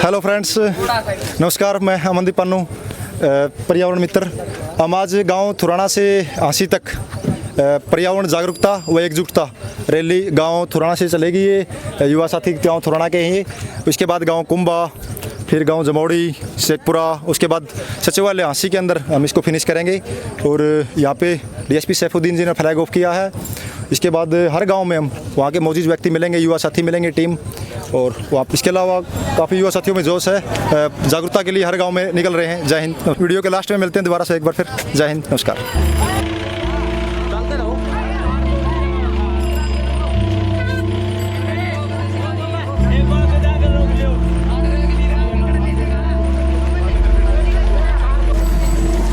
Hello friends, नमस्कार। मैं अमनदीप पन्नू, पर्यावरण मित्र। हम आज गांव थुराना से आंसी तक पर्यावरण जागरूकता व एकजुटता रैली गांव थुराना से चलेगी। ये युवा साथी गांव थुराना के हैं। उसके बाद गांव कुंबा, फिर गांव जमौड़ी, शेखपुरा, उसके बाद सचिवालय आंसी के अंदर हम इसको फिनिश करेंगे। और यहाँ पे डीएसपी सैफुद्दीन जी ने फ्लैग ऑफ किया है। इसके बाद हर गांव में हम वहाँ के मौजूद व्यक्ति मिलेंगे, युवा साथी मिलेंगे, टीम। और वहाँ इसके अलावा काफ़ी युवा साथियों में जोश है। जागरूकता के लिए हर गांव में निकल रहे हैं। जय हिंद। वीडियो के लास्ट में मिलते हैं दोबारा से एक बार फिर। जय हिंद, नमस्कार।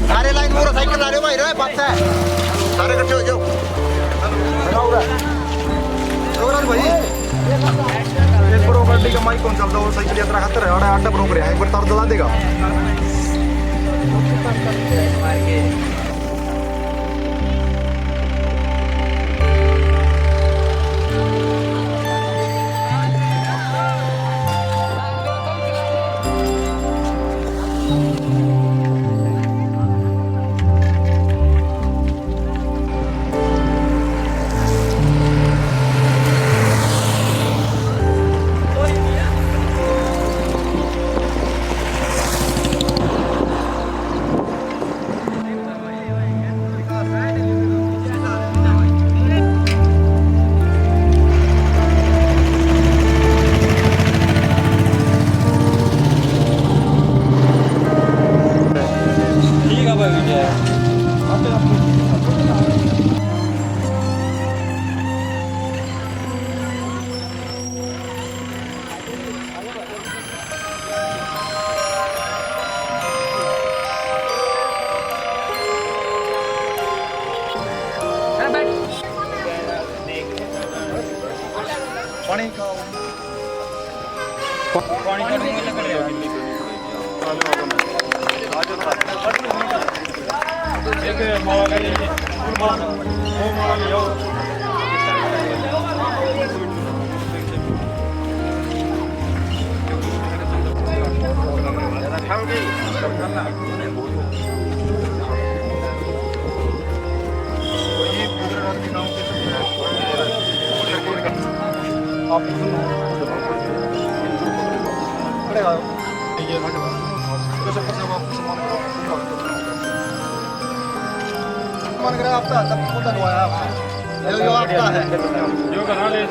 सारे लाइन मोटरसाइकिल आ रहे हो भाई, रे बात है, सारे इकट्ठे हो जाओ। भाई एक प्रो गाड़ी का माइक कौन चलता है? वो साइकिल यात्रा खातर है, आटा प्रो करे एक बार तार जला देगा। पानी का आपका जो आपका है जो बना ले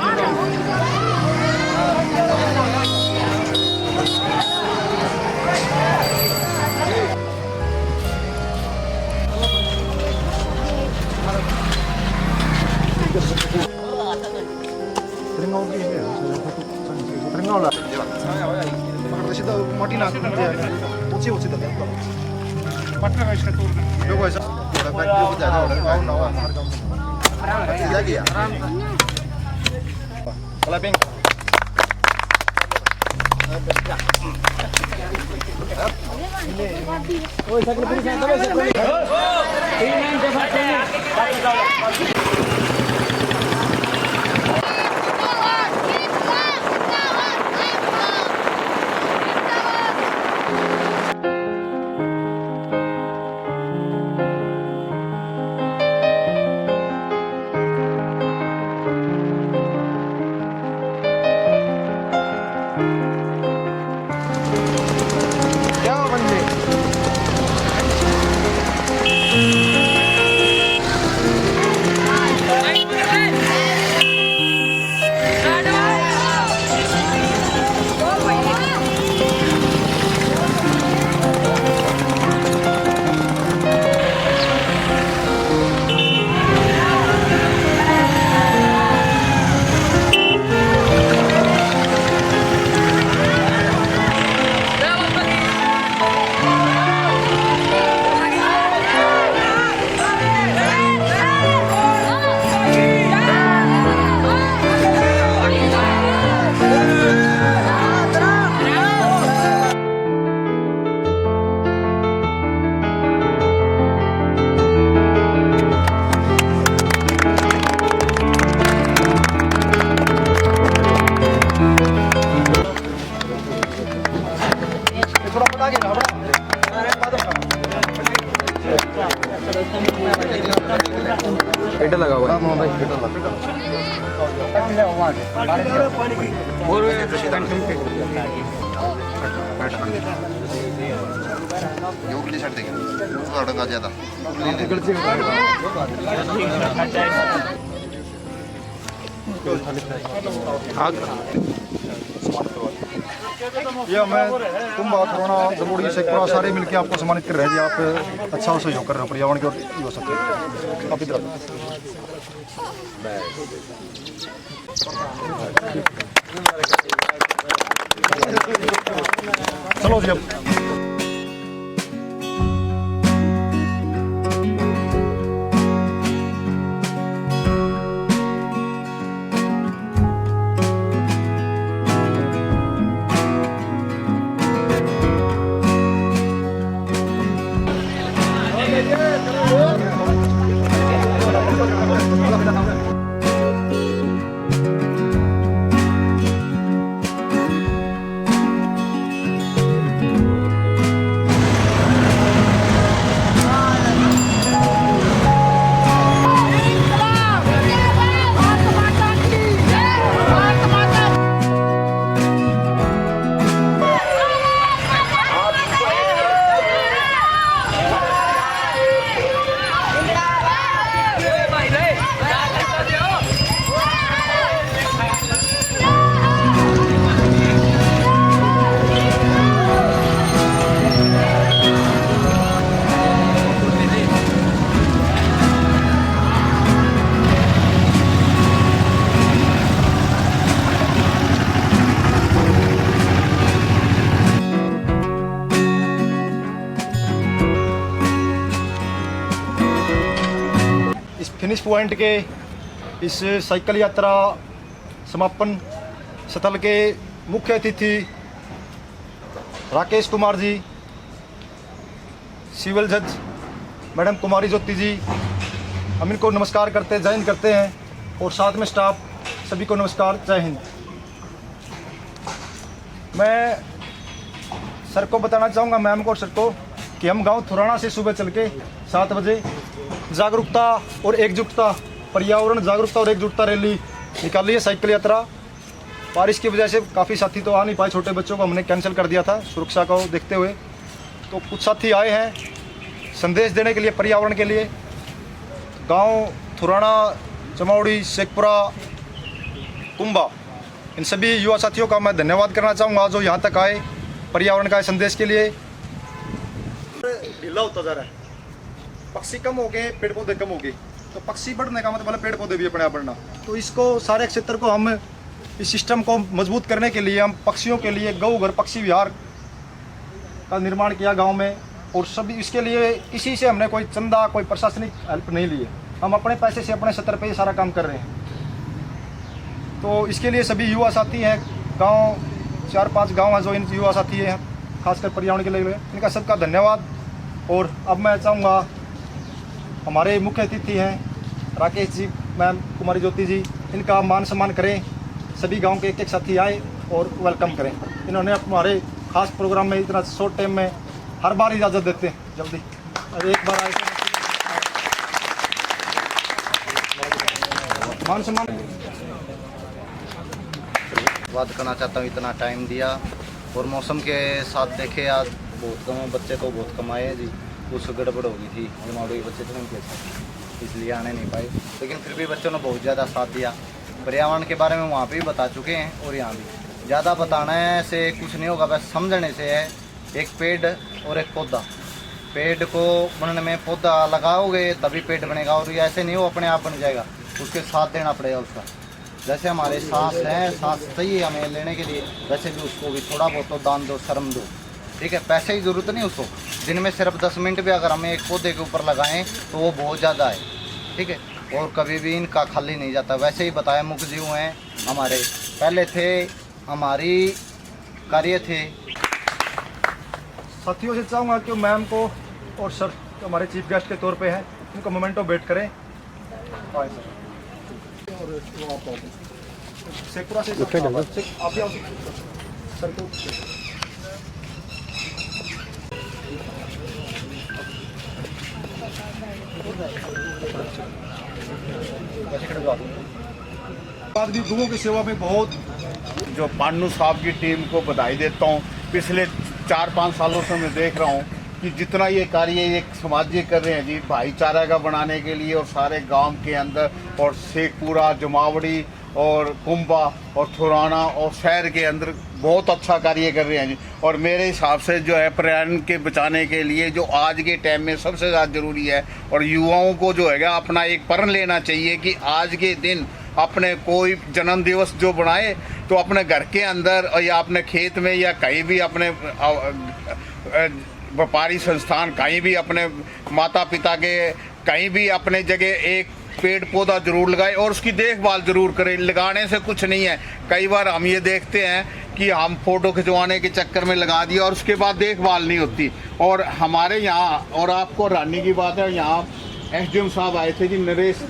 योगली छड़ देंगे थोड़ा डंगा ज्यादा ये मैं कुंभा थोड़ा जमुड़ी शेखपुरा सारे मिलके आपको सम्मानित कर रहे हैं जी। आप अच्छा सहयोग कर रहे हो पर्यावरण के और युवा साथी आप इधर चलो जी अब फिनिश पॉइंट के इस साइकिल यात्रा समापन स्थल के मुख्य अतिथि राकेश कुमार जी, सिविल जज मैडम कुमारी ज्योति जी, हम इनको नमस्कार करते जय हिंद करते हैं और साथ में स्टाफ सभी को नमस्कार जय हिंद। मैं सर को बताना चाहूँगा, मैम को और सर को, कि हम गांव थुराना से सुबह चल के 7 बजे जागरूकता और एकजुटता, पर्यावरण जागरूकता और एकजुटता रैली निकाली है, साइकिल यात्रा। बारिश की वजह से काफ़ी साथी तो आ नहीं पाए, छोटे बच्चों को हमने कैंसिल कर दिया था सुरक्षा को देखते हुए। तो कुछ साथी आए हैं संदेश देने के लिए, पर्यावरण के लिए। गांव थुराना, चमौड़ी, शेखपुरा, कुंभा, इन सभी युवा साथियों का मैं धन्यवाद करना चाहूँगा जो यहाँ तक आए पर्यावरण का संदेश के लिए। ढीला होता जा रहा है, पक्षी कम हो गए, पेड़ पौधे कम हो गए, तो पक्षी बढ़ने का मतलब पेड़ पौधे भी अपने आप बढ़ना। तो इसको सारे क्षेत्र को हम इस सिस्टम को मजबूत करने के लिए हम पक्षियों के लिए गौ घर पक्षी विहार का निर्माण किया गांव में। और सभी इसके लिए किसी से हमने कोई चंदा, कोई प्रशासनिक हेल्प नहीं ली है, हम अपने पैसे से अपने स्तर पे ये सारा काम कर रहे हैं। तो इसके लिए सभी युवा साथी हैं, गाँव 4-5 गाँव हैं जो इन युवा साथी हैं खासकर पर्यावरण के लिए, इनका सबका धन्यवाद। और अब मैं चाहूँगा हमारे मुख्य अतिथि हैं राकेश जी, मैम कुमारी ज्योति जी, इनका मान सम्मान करें। सभी गांव के एक साथी आए और वेलकम करें। इन्होंने हमारे खास प्रोग्राम में इतना शॉर्ट टाइम में हर बार इजाज़त देते हैं, जल्दी और एक बार आए मान सम्मान। बात करना चाहता हूँ, इतना टाइम दिया और मौसम के साथ देखे आज बहुत कम बच्चे तो बहुत कम आए जी। कुछ गड़बड़ हो गई थी, जमावड़ी के बच्चे तो उनके साथ इसलिए आने नहीं पाए, लेकिन फिर भी बच्चों ने बहुत ज़्यादा साथ दिया। पर्यावरण के बारे में वहाँ पे भी बता चुके हैं और यहाँ भी ज़्यादा बताने से कुछ नहीं होगा, बस समझने से है। एक पेड़ और एक पौधा, पेड़ को बनने में पौधा लगाओगे तभी पेड़ बनेगा, और ये ऐसे नहीं वो अपने आप बन जाएगा, उसके साथ देना पड़ेगा उसका। जैसे हमारे सांस है, सांस चाहिए हमें लेने के लिए, वैसे भी उसको भी थोड़ा बहुत तो दान दो, शर्म दो, ठीक है। पैसे की ज़रूरत नहीं उसको, दिन में सिर्फ 10 मिनट भी अगर हमें एक पौधे के ऊपर लगाएं तो वो बहुत ज़्यादा है, ठीक है। और कभी भी इनका खाली नहीं जाता। वैसे ही बताया मुख्य जीव हैं हमारे, पहले थे हमारी कार्य थे। साथियों से चाहूँगा कि मैम को और सर हमारे चीफ गेस्ट के तौर पे हैं, उनको मोमेंटो वेट करें। आए सर, शेखपुरा से आप भी आओ सर को। बाद भी गौओं की सेवा में बहुत जो पान्नू साहब की टीम को बधाई देता हूँ। पिछले 4-5 सालों से मैं देख रहा हूँ कि जितना ये कार्य ये सामाजिक कर रहे हैं जी, भाईचारा का बनाने के लिए और सारे गांव के अंदर और शेखपुरा, जमावड़ी और कुंभा और थुराना और शहर के अंदर बहुत अच्छा कार्य कर रहे हैं जी। और मेरे हिसाब से जो है पर्यावरण के बचाने के लिए जो आज के टाइम में सबसे ज़्यादा ज़रूरी है, और युवाओं को जो है अपना एक प्रण लेना चाहिए कि आज के दिन अपने कोई जन्म दिवस जो बनाए तो अपने घर के अंदर या अपने खेत में या कहीं भी अपने व्यापारी संस्थान कहीं भी अपने माता पिता के कहीं भी अपने जगह एक पेड़ पौधा जरूर लगाए और उसकी देखभाल जरूर करें। लगाने से कुछ नहीं है, कई बार हम ये देखते हैं कि हम फोटो खिंचवाने के चक्कर में लगा दिया और उसके बाद देखभाल नहीं होती। और हमारे यहाँ, और आपको हैरानी की बात है, यहाँ एसडीएम साहब आए थे जी, नरेश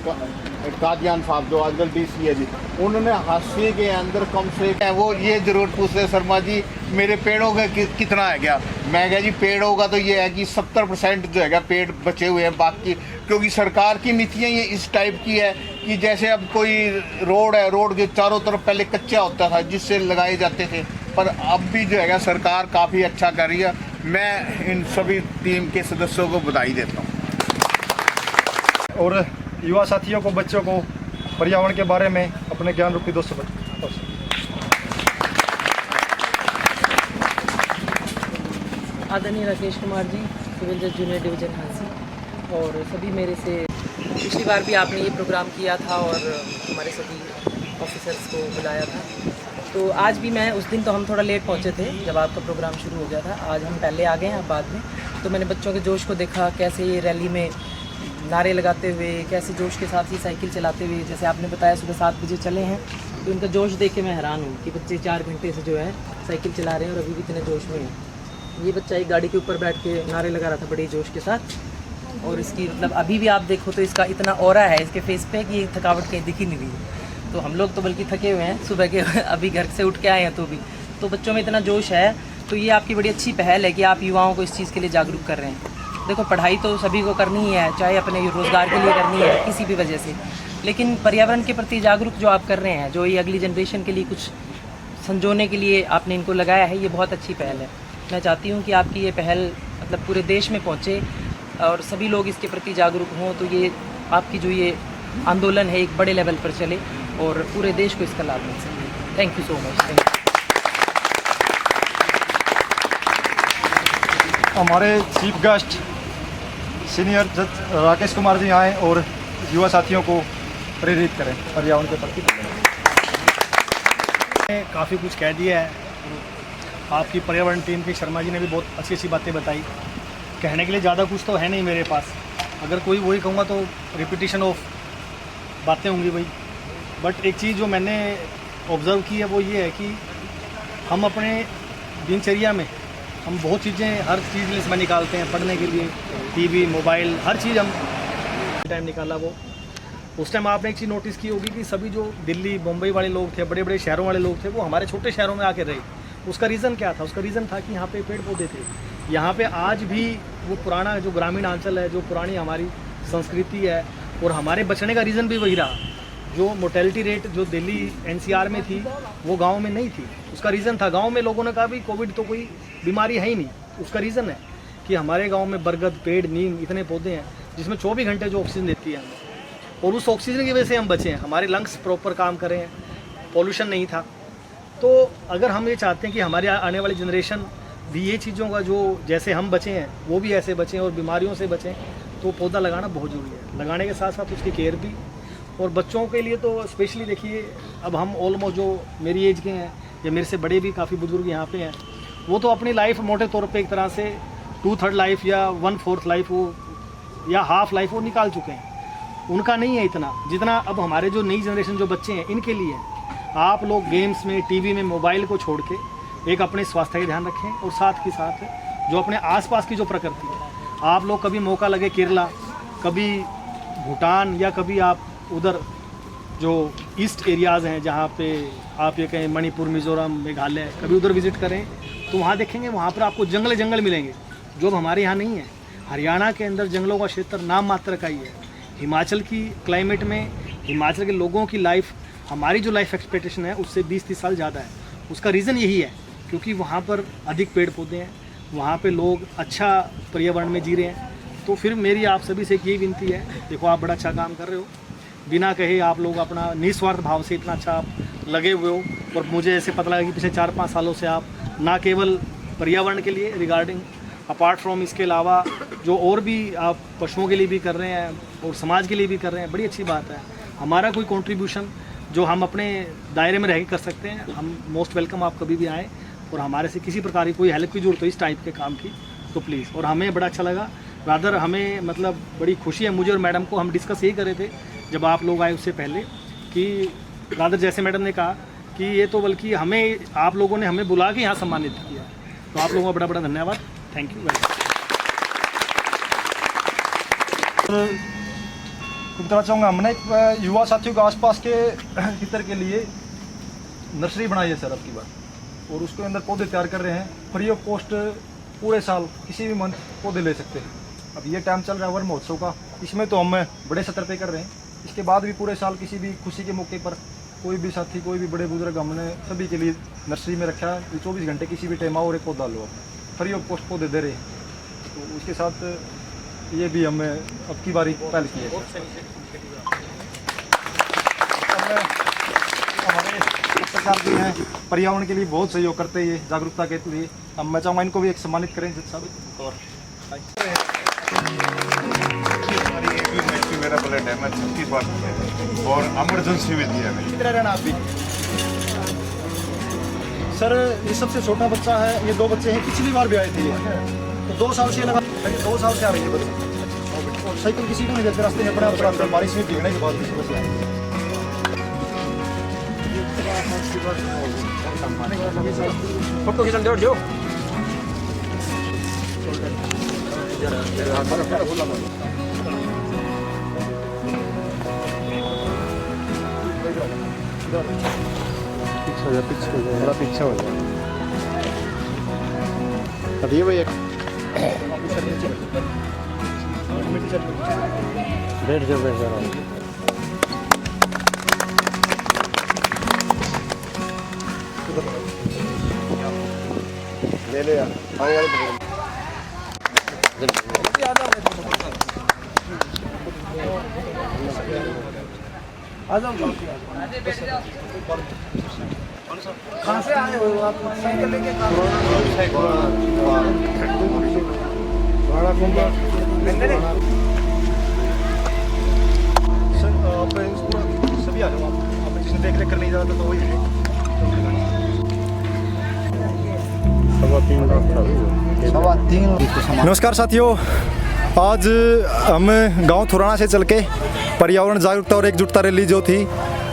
कादियान साहब जो आजकल डीसी है जी, उन्होंने हादसे के अंदर कम से कम वो ये जरूर पूछते शर्मा जी मेरे पेड़ों का कितना है क्या। मैं कहा जी पेड़ों का तो ये है कि 70% जो है पेड़ बचे हुए हैं, बाकी क्योंकि सरकार की नीतियाँ ये इस टाइप की है कि जैसे अब कोई रोड है, रोड के चारों तरफ पहले कच्चा होता था जिससे लगाए जाते थे, पर अब भी जो है सरकार काफ़ी अच्छा कर रही है। मैं इन सभी टीम के सदस्यों को बधाई देता हूँ। और युवा साथियों को, बच्चों को पर्यावरण के बारे में अपने ज्ञान रूपी दोस्तों आदरणीय राकेश कुमार जी, सिविल जज जूनियर डिवीजन हांसी, और सभी मेरे से पिछली बार भी आपने ये प्रोग्राम किया था और हमारे सभी ऑफिसर्स को बुलाया था। तो आज भी मैं, उस दिन तो हम थोड़ा लेट पहुँचे थे जब आपका प्रोग्राम शुरू हो गया था, आज हम पहले आ गए हैं बाद में। तो मैंने बच्चों के जोश को देखा, कैसे ये रैली में नारे लगाते हुए, कैसे जोश के साथ ही साइकिल चलाते हुए, जैसे आपने बताया सुबह 7 बजे चले हैं, तो इनका जोश देख के मैं हैरान हूँ कि बच्चे 4 घंटे से जो है साइकिल चला रहे हैं और अभी भी इतने जोश में हैं। ये बच्चा एक गाड़ी के ऊपर बैठ के नारे लगा रहा था बड़े जोश के साथ, और इसकी मतलब अभी भी आप देखो तो इसका इतना ऑरा है इसके फेस पे कि ये थकावट कहीं दिख ही नहीं रही है। तो हम लोग तो बल्कि थके हुए हैं सुबह के अभी घर से उठ के आए हैं तो भी, तो बच्चों में इतना जोश है। तो ये आपकी बड़ी अच्छी पहल है कि आप युवाओं को इस चीज़ के लिए जागरूक कर रहे हैं। देखो पढ़ाई तो सभी को करनी ही है, चाहे अपने रोज़गार के लिए करनी है किसी भी वजह से, लेकिन पर्यावरण के प्रति जागरूक जो आप कर रहे हैं, जो ये अगली जनरेशन के लिए कुछ संजोने के लिए आपने इनको लगाया है, ये बहुत अच्छी पहल है। मैं चाहती हूँ कि आपकी ये पहल मतलब पूरे देश में पहुँचे और सभी लोग इसके प्रति जागरूक हों, तो ये आपकी जो ये आंदोलन है एक बड़े लेवल पर चले और पूरे देश को इसका लाभ मिल सके। Thank you so much. हमारे चीफ गेस्ट सीनियर जज राकेश कुमार जी आए और युवा साथियों को प्रेरित करें पर्यावरण के प्रति। काफ़ी कुछ कह दिया है, आपकी पर्यावरण टीम के शर्मा जी ने भी बहुत अच्छी अच्छी बातें बताई। कहने के लिए ज़्यादा कुछ तो है नहीं मेरे पास, अगर कोई वही कहूँगा तो रिपीटिशन ऑफ बातें होंगी भाई। बट एक चीज़ जो मैंने ऑब्ज़र्व की है वो ये है कि हम अपने दिनचर्या में हम बहुत चीज़ें, हर चीज़ लिस्ट में निकालते हैं पढ़ने के लिए, टीवी, मोबाइल, हर चीज़ हम टाइम निकाला वो। उस टाइम आपने एक चीज़ नोटिस की होगी कि सभी जो दिल्ली, मुंबई वाले लोग थे, बड़े बड़े शहरों वाले लोग थे, वो हमारे छोटे शहरों में आके रहे। उसका रीज़न क्या था? उसका रीज़न था कि यहाँ पे पेड़ पौधे थे। यहाँ पे आज भी वो पुराना जो ग्रामीण अंचल है, जो पुरानी हमारी संस्कृति है, और हमारे बचने का रीज़न भी वही रहा। जो मोर्टेलिटी रेट जो दिल्ली एनसीआर में थी वो गांव में नहीं थी। उसका रीज़न था, गांव में लोगों ने कहा भी कोविड तो कोई बीमारी है ही नहीं। उसका रीज़न है कि हमारे गांव में बरगद, पेड़, नीम इतने पौधे हैं जिसमें 24 घंटे जो ऑक्सीजन देती है हमें, और उस ऑक्सीजन की वजह से हम बचे हैं, हमारे लंग्स प्रॉपर काम करें, पॉल्यूशन नहीं था। तो अगर हम ये चाहते हैं कि हमारे आने वाली जनरेशन भी ये चीज़ों का जो जैसे हम बचे हैं वो भी ऐसे बचें और बीमारियों से बचें, तो पौधा लगाना बहुत ज़रूरी है। लगाने के साथ साथ उसकी केयर भी, और बच्चों के लिए तो स्पेशली देखिए, अब हम ऑलमोस्ट जो मेरी एज के हैं या मेरे से बड़े भी काफ़ी बुजुर्ग यहाँ पे हैं, वो तो अपनी लाइफ मोटे तौर पे एक तरह से 2/3 लाइफ या 1/4 लाइफ वो या हाफ लाइफ वो निकाल चुके हैं। उनका नहीं है इतना जितना अब हमारे जो नई जनरेशन जो बच्चे हैं इनके लिए है। आप लोग गेम्स में, टीवी में, मोबाइल को छोड़ के एक अपने स्वास्थ्य का ध्यान रखें, और साथ ही साथ जो अपने आसपास की जो प्रकृति है, आप लोग कभी मौका लगे केरला, कभी भूटान, या कभी आप उधर जो ईस्ट एरियाज़ हैं जहाँ पे आप ये कहें मणिपुर, मिज़ोरम, मेघालय, कभी उधर विज़िट करें तो वहाँ देखेंगे वहाँ पर आपको जंगल मिलेंगे जो हमारे यहाँ नहीं है। हरियाणा के अंदर जंगलों का क्षेत्र नाम मात्र का ही है। हिमाचल की क्लाइमेट में हिमाचल के लोगों की लाइफ हमारी जो लाइफ एक्सपेक्टेशन है उससे 20-30 साल ज़्यादा है। उसका रीज़न यही है क्योंकि वहाँ पर अधिक पेड़ पौधे हैं, वहाँ पे लोग अच्छा पर्यावरण में जी रहे हैं। तो फिर मेरी आप सभी से यही विनती है, देखो आप बड़ा अच्छा काम कर रहे हो, बिना कहे आप लोग अपना निस्वार्थ भाव से इतना अच्छा आप लगे हुए हो। और मुझे ऐसे पता लगा कि पिछले 4-5 सालों से आप ना केवल पर्यावरण के लिए रिगार्डिंग अपार्ट फ्रॉम इसके अलावा जो और भी आप पशुओं के लिए भी कर रहे हैं और समाज के लिए भी कर रहे हैं, बड़ी अच्छी बात है। हमारा कोई कंट्रीब्यूशन जो हम अपने दायरे में रह के कर सकते हैं, हम मोस्ट वेलकम, आप कभी भी आएँ और हमारे से किसी प्रकार की कोई हेल्प की जरूरत हो इस टाइप के काम की तो प्लीज़। और हमें बड़ा अच्छा लगा, रादर हमें मतलब बड़ी खुशी है मुझे और मैडम को, हम डिस्कस यही कर रहे थे जब आप लोग आए उससे पहले कि रादर जैसे मैडम ने कहा कि ये तो बल्कि हमें आप लोगों ने हमें बुला के यहाँ सम्मानित किया, तो आप लोगों का बड़ा बड़ा धन्यवाद। Thank you very much. बताना चाहूँगा, हमने एक युवा साथियों के आसपास के हितर के लिए नर्सरी बनाई है सर अब की बार, और उसके अंदर पौधे तैयार कर रहे हैं फ्री ऑफ कॉस्ट। पूरे साल किसी भी मंथ पौधे ले सकते हैं। अब ये टाइम चल रहा है वन महोत्सव का, इसमें तो हम बड़े स्तर पे कर रहे हैं। इसके बाद भी पूरे साल किसी भी खुशी के मौके पर कोई भी साथी, कोई भी बड़े बुजुर्ग, हमने सभी के लिए नर्सरी में रखा है। 24 घंटे किसी भी टाइम आओ और एक पौधा लो, अपने फ्री ऑफ कॉस्ट पौधे दे रहे हैं। तो उसके साथ ये भी हमें अब की बारी पहल की है। हमारे सरकार भी हैं, पर्यावरण के लिए बहुत सहयोग करते हैं, ये जागरूकता के लिए। अब मैं चाहूँगा इनको भी एक सम्मानित करें जज साहब। और मेरा ब्लड है, मैं 36 बार और इमरजेंसी में दिया नहीं। कितना रहना आप भी सर? ये सबसे छोटा बच्चा है, ये 2 बच्चे हैं, पिछली बार भी आए थे ये, तो 2 साल से लगा, 2 साल से आ रही है बच्चा। और साइकिल किसी को नहीं देते, रास्ते में पड़ा पड़ा बारिश में भीगने के बाद भी सुबह से आए। फोटो खींचने दो जो पीछे हो जाए अब ये वही बैठ जाओ। ले ले यार, आ जाओ। कहाँ से आए हो आप? साइकिल लेके सर आप सभी आ जाओ। आप जिसने देख रेख करने जाता तो वही है। नमस्कार साथियों, आज हम गांव थुराना से चल के पर्यावरण जागरूकता और एकजुटता रैली जो थी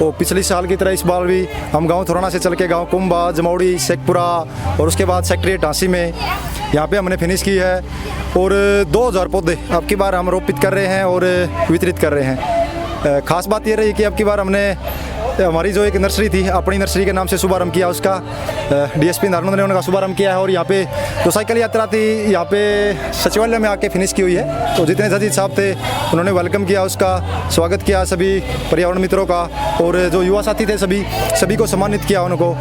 वो पिछली साल की तरह इस बार भी हम गांव थुराना से चल के गांव कुंभा, जमौड़ी, शेखपुरा और उसके बाद सेक्रेटरीट हाँसी में यहाँ पे हमने फिनिश की है। और 2000 पौधे अब की बार हम रोपित कर रहे हैं और वितरित कर रहे हैं। ख़ास बात ये रही कि अब की बार हमने हमारी जो एक नर्सरी थी, अपनी नर्सरी के नाम से शुभारंभ किया, उसका डीएसपी नारायण ने उनका शुभारंभ किया है। और यहाँ पे जो साइकिल यात्रा थी यहाँ पे सचिवालय में आके फिनिश की हुई है। तो जितने जजीज साहब थे उन्होंने वेलकम किया, उसका स्वागत किया सभी पर्यावरण मित्रों का। और जो युवा साथी थे सभी को सम्मानित किया उनको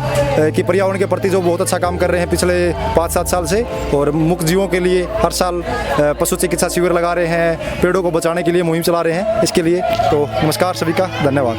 कि पर्यावरण के प्रति जो बहुत अच्छा काम कर रहे हैं पिछले 5-7 साल से। और मुक्त जीवों के लिए हर साल पशु चिकित्सा शिविर लगा रहे हैं, पेड़ों को बचाने के लिए मुहिम चला रहे हैं इसके लिए। तो नमस्कार सभी का, धन्यवाद।